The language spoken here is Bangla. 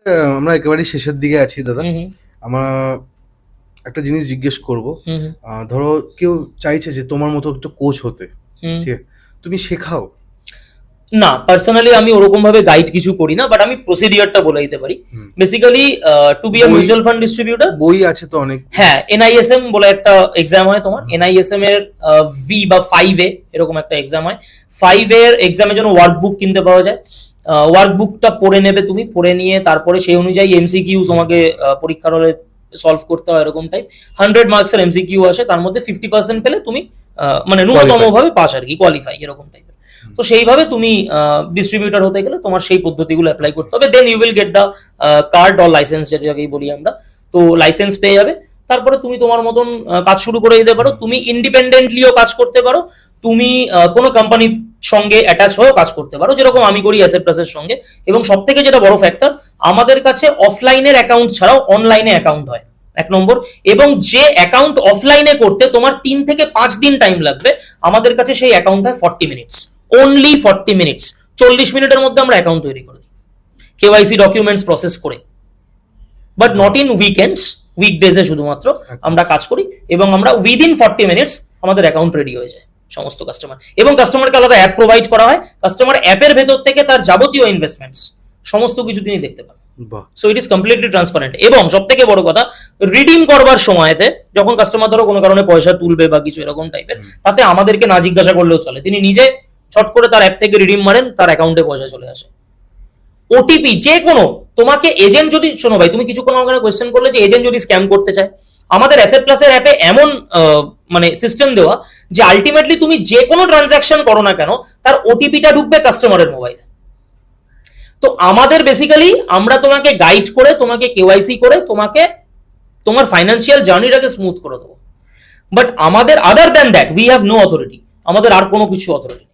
আমরা একেবারেই শেষের দিকে আছি দাদা। হুম হুম আমরা একটা জিনিস জিজ্ঞেস করব। হুম হুম ধরো কেউ চাইছে যে তোমার মতো একটা কোচ হতে, হুম। ঠিক আছে? তুমি শেখাও? না, পার্সোনালি আমি ওরকম ভাবে গাইড কিছু করি না, বাট আমি প্রসিডিওরটা বলে দিতে পারি। হুম। বেসিক্যালি টু বি আ বই মিউচুয়াল ফান্ড ডিস্ট্রিবিউটর, বই আছে তো অনেক। হ্যাঁ, এনআইএসএম বলে একটা এক্সাম হয় তোমার। এনআইএসএম এর ভি বা 5A এরকম একটা এক্সাম হয়। 5A এর এক্সামের জন্য ওয়ার্কবুক কিনতে পাওয়া যায়। ওয়ার্কবুকটা পড়ে নেবে তুমি, পড়ে নিয়ে তারপরে সেই অনুযায়ী এমসিকিউ তোমাকে পরীক্ষার হলে সলভ করতে হয়, এরকম টাইপ। 100 মার্কসের এমসিকিউ আসে, তার মধ্যে 50% পেলে তুমি মানে ন্যূনতম ভাবে পাস আর কি, কোয়ালিফাই এরকম টাইপের। তো সেইভাবে তুমি ডিস্ট্রিবিউটর হতে গেলে তোমার সেই পদ্ধতিগুলো অ্যাপ্লাই করতে হবে, then you will get the card or licence, যেটাকেই বলি আমরা। তো লাইসেন্স পেয়ে যাবে, তারপরে তুমি তোমার মতন কাজ শুরু করে দিতে পারো। তুমি ইন্ডিপেন্ডেন্টলিও কাজ করতে পারো, তুমি কোনো কোম্পানির সঙ্গে অ্যাটাচ হয়েও কাজ করতে পারো, যেরকম আমি করি অ্যাসেট প্লাসের সঙ্গে। এবং সব থেকে যেটা বড় ফ্যাক্টর, আমাদের কাছে অফলাইনের অ্যাকাউন্ট ছাড়াও অনলাইনে অ্যাকাউন্ট হয়, 1 নম্বর। এবং যে অ্যাকাউন্ট অফলাইনে করতে তোমার 3 থেকে 5 দিন টাইম লাগবে, আমাদের কাছে সেই অ্যাকাউন্ট হয় 40 মিনিটস, অনলি 40 মিনিটস। 40 মিনিটের মধ্যে আমরা অ্যাকাউন্ট তৈরি করে দিই, কেওয়াইসি ডকুমেন্টস প্রসেস করে। বাট নট ইন উইকেন্ডস, উইকডেজে শুধুমাত্র আমরা কাজ করি, এবং আমরা উইদিন 40 মিনিটস আমাদের অ্যাকাউন্ট রেডি হয়ে যায় সমস্ত কাস্টমার। এবং কাস্টমারকে আলাদা অ্যাপ প্রোভাইড করা হয়, কাস্টমার অ্যাপের ভেতর থেকে তার যাবতীয় ইনভেস্টমেন্টস সমস্ত কিছু তিনি দেখতে পান। বাহ। So it is completely transparent. এবং সব থেকে বড় কথা, রিডিম করবার সময়তে যখন কাস্টমার ধরো কোনো কারণে পয়সা তুলবে বা কিছু এরকম টাইপের, তাতে আমাদেরকে না জিজ্ঞাসা করলেও চলে, তিনি নিজে ছট করে তার অ্যাপ থেকে রিডিম মারেন, তার অ্যাকাউন্টে পয়সা চলে আসে। ওটিপি যে কোনো, তোমাকে এজেন্ট যদি, শোনো ভাই, তুমি কিছুক্ষণ আমাকে কোয়েশ্চেন করলে যে এজেন্ট যদি স্ক্যাম করতে চায়, আমাদের অ্যাসেট প্লাসের অ্যাপে এমন মানে সিস্টেম দেওয়া যে আলটিমেটলি তুমি যে কোনো ট্রানজাকশন করো না কেন, তার ওটিপিটা ঢুকবে কাস্টমারের মোবাইলে। তো আমাদের বেসিক্যালি আমরা তোমাকে গাইড করে, তোমাকে কেওয়াইসি করে, তোমাকে তোমার ফাইন্যান্সিয়াল জার্নিটাকে স্মুথ করে দেবো। বাট আমাদের other than that we have no authority, আমাদের আর কোনো কিছু অথরিটি